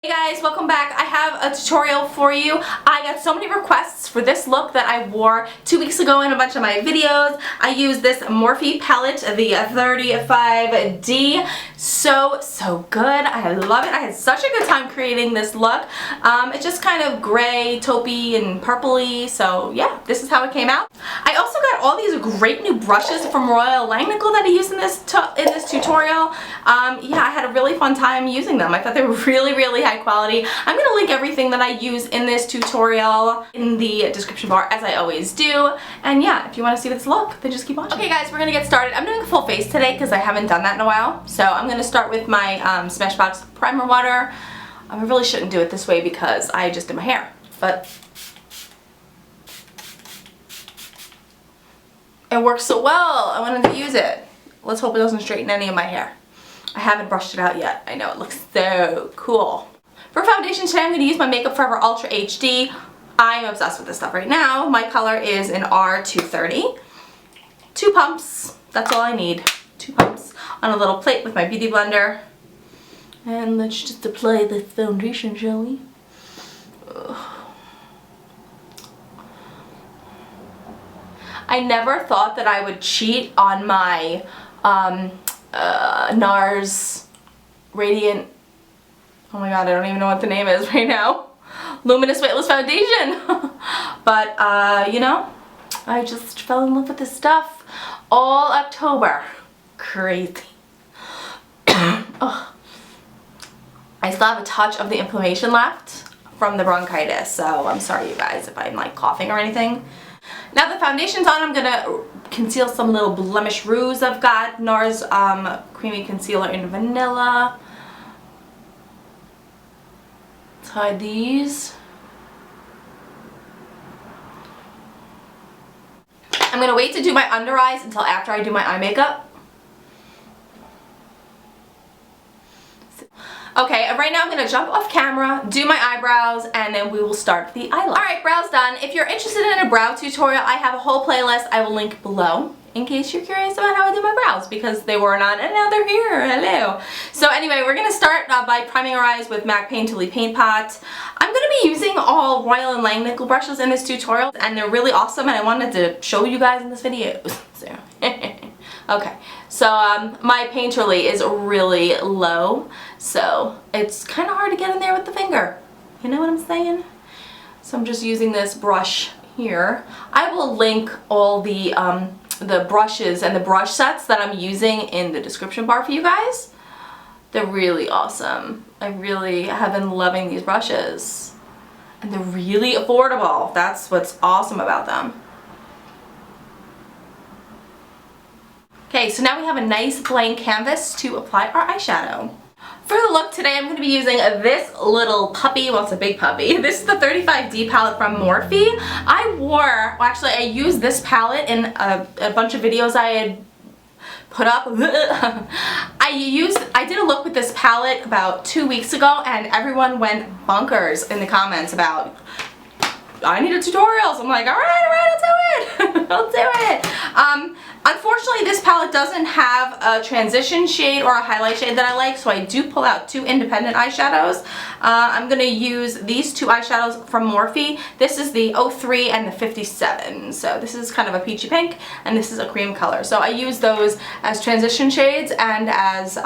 Hey guys, welcome back. I have a tutorial for you. I got so many requests for this look that I wore 2 weeks ago in a bunch of my videos. I used this Morphe palette, the 35D. So good. I love it. I had such a good time creating this look. It's just kind of gray, taupey, and purpley. So yeah, this is how it came out. I also got all these great new brushes from Langnickel that I used in this tutorial. Yeah, I had a really fun time using them. I thought they were really high quality. I'm going to link everything that I use in this tutorial in the description bar, as I always do. And yeah, if you want to see this look, then just keep watching. Okay guys, we're going to get started. I'm doing a full face today because I haven't done that in a while. So I'm going to start with my Smashbox primer water. I really shouldn't do it this way because I just did my hair. But it works so well. I wanted to use it. Let's hope it doesn't straighten any of my hair. I haven't brushed it out yet. I know, it looks so cool. For foundation today, I'm going to use my Makeup Forever Ultra HD. I'm obsessed with this stuff right now. My color is an R230. 2 pumps. That's all I need. 2 pumps on a little plate with my beauty blender. And let's just apply this foundation, shall we? I never thought that I would cheat on my NARS Radiant, oh my god, I don't even know what the name is right now, Luminous Weightless Foundation. But you know, I just fell in love with this stuff all October. Crazy. Oh. I still have a touch of the inflammation left from the bronchitis, so I'm sorry you guys if I'm like coughing or anything. Now the foundation's on, I'm gonna conceal some little blemish rouge I've got. NARS Creamy Concealer in Vanilla. Hide these. I'm gonna wait to do my under eyes until after I do my eye makeup. Okay, right now I'm going to jump off camera, do my eyebrows, and then we will start the eyeliner. Alright, brows done. If you're interested in a brow tutorial, I have a whole playlist I will link below in case you're curious about how I do my brows, because they were not and now they're here. Hello. So anyway, we're going to start by priming our eyes with MAC Painterly Paint Pot. I'm going to be using all Royal and Langnickel brushes in this tutorial, and they're really awesome, and I wanted to show you guys in this video. So. Okay, so my Painterly is really low, so it's kind of hard to get in there with the finger. You know what I'm saying? So I'm just using this brush here. I will link all the brushes and the brush sets that I'm using in the description bar for you guys. They're really awesome. I really have been loving these brushes. And they're really affordable. That's what's awesome about them. Okay, so now we have a nice blank canvas to apply our eyeshadow. For the look today, I'm going to be using this little puppy. Well, it's a big puppy. This is the 35D palette from Morphe. I used this palette in a bunch of videos I had put up. I did a look with this palette about 2 weeks ago, and everyone went bonkers in the comments about, I need a tutorial. So I'm like, alright, I'll do it. I'll do it. Unfortunately, this palette doesn't have a transition shade or a highlight shade that I like, so I do pull out 2 independent eyeshadows. I'm going to use these 2 eyeshadows from Morphe. This is the 03 and the 57. So this is kind of a peachy pink, and this is a cream color. So I use those as transition shades and as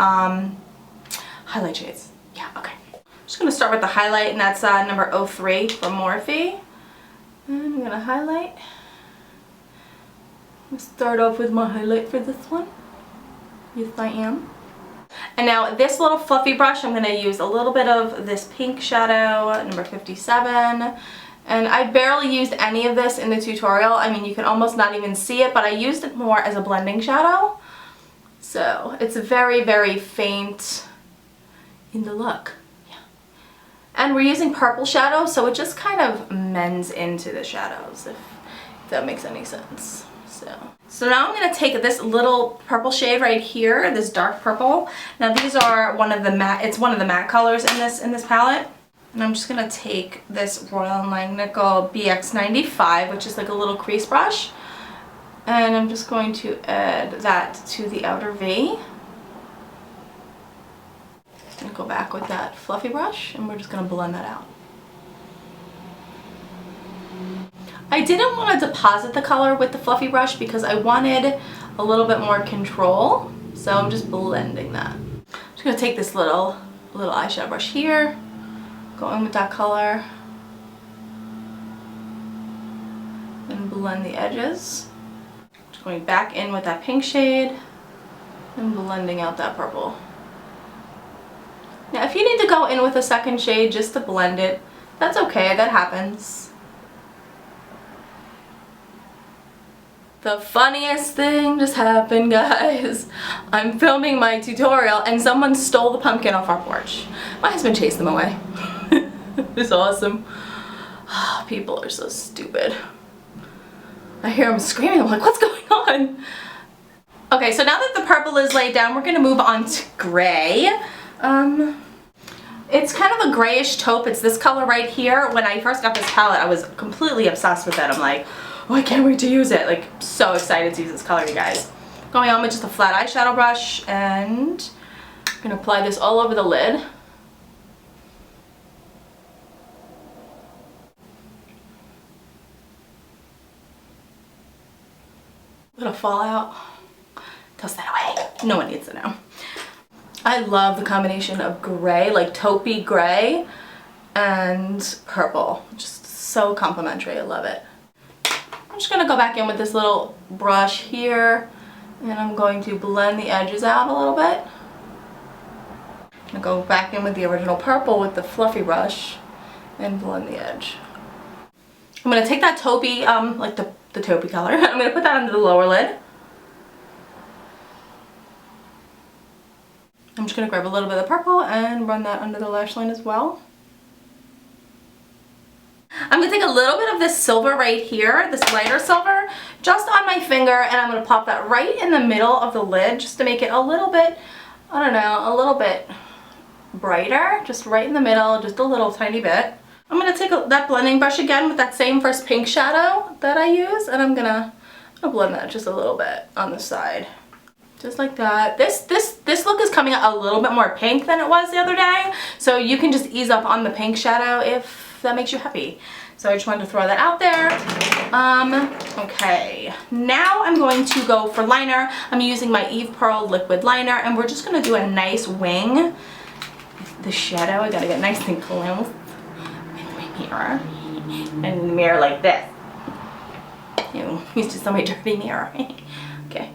highlight shades. Yeah, okay. I'm just going to start with the highlight, and that's number 03 from Morphe. And I'm going to highlight. I'm going to start off with my highlight for this one. Yes, I am. And now this little fluffy brush, I'm going to use a little bit of this pink shadow, number 57. And I barely used any of this in the tutorial. I mean, you can almost not even see it, but I used it more as a blending shadow. So it's very faint in the look. And we're using purple shadow, so it just kind of mends into the shadows, if that makes any sense. So now I'm going to take this little purple shade right here, this dark purple. Now these are one of the matte colors in this palette. And I'm just going to take this Royal and Langnickel BX95, which is like a little crease brush. And I'm just going to add that to the outer V. go back with that fluffy brush and we're just gonna blend that out. I didn't want to deposit the color with the fluffy brush because I wanted a little bit more control. So I'm just blending that. I'm just gonna take this little eyeshadow brush here, go in with that color, and blend the edges. Just going back in with that pink shade and blending out that purple. Now if you need to go in with a second shade just to blend it, that's okay, that happens. The funniest thing just happened, guys. I'm filming my tutorial and someone stole the pumpkin off our porch. My husband chased them away. It's awesome. People are so stupid. I hear them screaming. I'm like, what's going on? Okay, so now that the purple is laid down, we're gonna move on to gray. It's kind of a grayish taupe. It's this color right here. When I first got this palette, I was completely obsessed with it. I'm like, oh, I can't wait to use it. Like, so excited to use this color, you guys. Going on with just a flat eyeshadow brush, and I'm gonna apply this all over the lid. Little fallout. Toss that away. No one needs to know. I love the combination of gray, like taupey gray, and purple. Just so complimentary. I love it. I'm just going to go back in with this little brush here, and I'm going to blend the edges out a little bit. I'm going to go back in with the original purple with the fluffy brush and blend the edge. I'm going to take that taupey, like the taupey color, I'm going to put that under the lower lid. I'm just going to grab a little bit of the purple and run that under the lash line as well. I'm going to take a little bit of this silver right here, this lighter silver, just on my finger, and I'm going to pop that right in the middle of the lid just to make it a little bit, I don't know, a little bit brighter, just right in the middle, just a little tiny bit. I'm going to take that blending brush again with that same first pink shadow that I use, and I'm going to blend that just a little bit on the side. Just like that. This look is coming out a little bit more pink than it was the other day, so you can just ease up on the pink shadow if that makes you happy. So I just wanted to throw that out there. Okay, now I'm going to go for liner. I'm using my Eve Pearl liquid liner, and we're just going to do a nice wing. The shadow, I gotta get nice and close with my mirror. And the mirror like this. Ew, used to so my dirty mirror. Okay.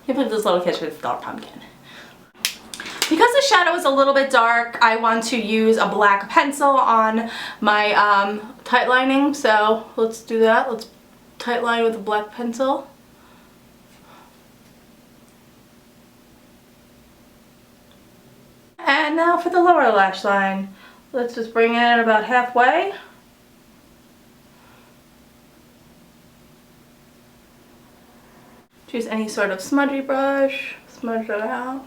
You put this little kiss with dark pumpkin. Because the shadow is a little bit dark, I want to use a black pencil on my tight lining. So let's do that. Let's tight line with a black pencil. And now for the lower lash line. Let's just bring it in about halfway. Choose any sort of smudgy brush, smudge that out.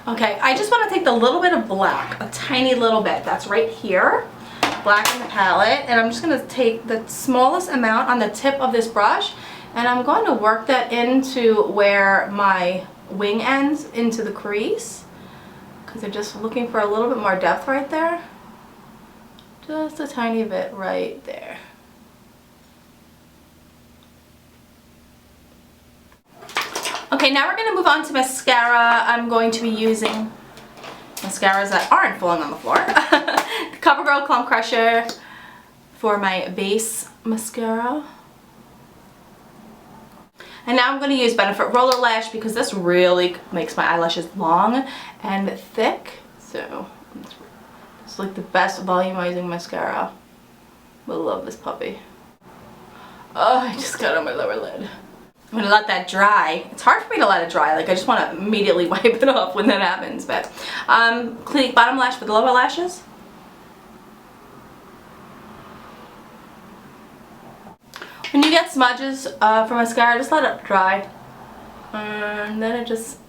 Okay, I just want to take the little bit of black, a tiny little bit, that's right here, black in the palette, and I'm just going to take the smallest amount on the tip of this brush, and I'm going to work that into where my wing ends, into the crease, because I'm just looking for a little bit more depth right there. Just a tiny bit right there. Okay, now we're going to move on to mascara. I'm going to be using mascaras that aren't falling on the floor. The CoverGirl Clump Crusher for my base mascara. And now I'm going to use Benefit Roller Lash because this really makes my eyelashes long and thick. So it's like the best volumizing mascara. I love this puppy. Oh, I just got on my lower lid. I'm going to let that dry. It's hard for me to let it dry. Like, I just want to immediately wipe it off when that happens. But Clinique Bottom Lash for the lower lashes. When you get smudges from mascara, just let it dry. And then it just,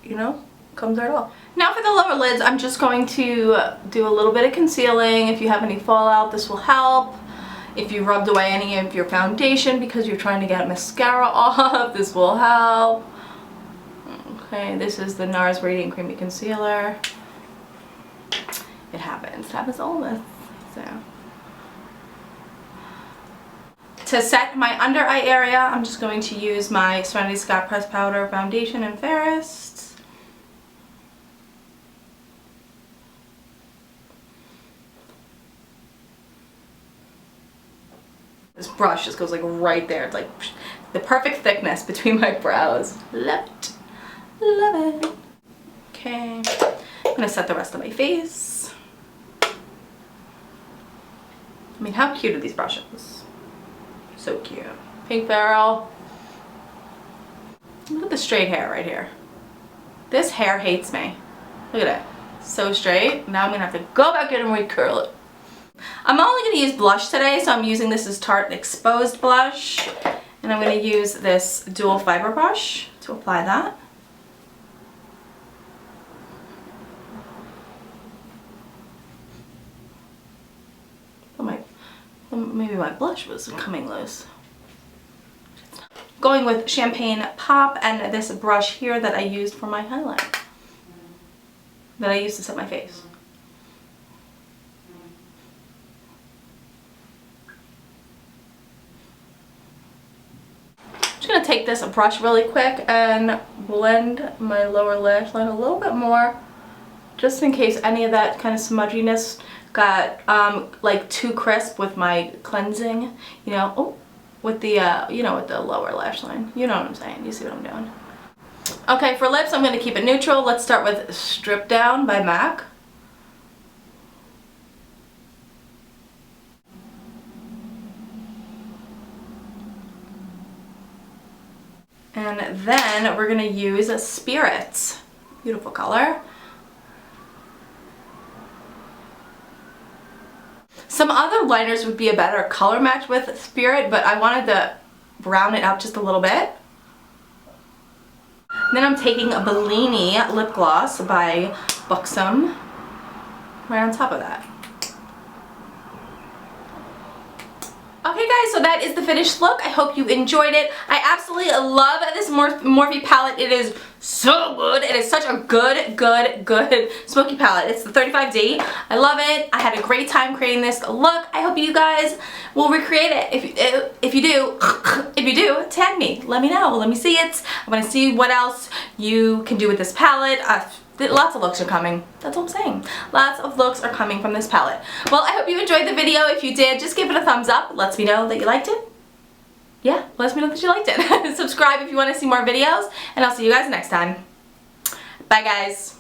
you know, comes right off. Now for the lower lids, I'm just going to do a little bit of concealing. If you have any fallout, this will help. If you rubbed away any of your foundation because you're trying to get mascara off, this will help. Okay, this is the NARS Radiant Creamy Concealer. It happens. It happens all this. So. To set my under eye area, I'm just going to use my Serenity Scott Pressed Powder Foundation in Fairest. This brush just goes like right there. It's like the perfect thickness between my brows. Love it. Love it. Okay, I'm gonna set the rest of my face. I mean, how cute are these brushes? So cute. Pink Barrel. Look at the straight hair right here. This hair hates me. Look at it. So straight. Now I'm gonna have to go back in and recurl it. I'm only going to use blush today, so I'm using this as Tarte Exposed Blush. And I'm going to use this dual fiber brush to apply that. Maybe my blush was coming loose. Going with Champagne Pop and this brush here that I used for my highlight. That I used to set my face. I'm just going to take this brush really quick and blend my lower lash line a little bit more, just in case any of that kind of smudginess got like too crisp with my cleansing, you know, with the you know, with the lower lash line. You know what I'm saying? You see what I'm doing? Okay, for lips, I'm going to keep it neutral. Let's start with Strip Down by MAC. And then we're going to use Spirits. Beautiful color. Some other liners would be a better color match with Spirit, but I wanted to brown it up just a little bit. And then I'm taking a Bellini lip gloss by Buxom right on top of that. Okay guys, so that is the finished look. I hope you enjoyed it. I absolutely love this Morphe palette. It is so good. It is such a good smoky palette. It's the 35D. I love it. I had a great time creating this look. I hope you guys will recreate it. If you do, tag me. Let me know. Let me see it. I want to see what else you can do with this palette. Lots of looks are coming. That's all I'm saying. Lots of looks are coming from this palette. Well, I hope you enjoyed the video. If you did, just give it a thumbs up. It lets me know that you liked it. Yeah, let me know that you liked it. Subscribe if you want to see more videos, and I'll see you guys next time. Bye, guys.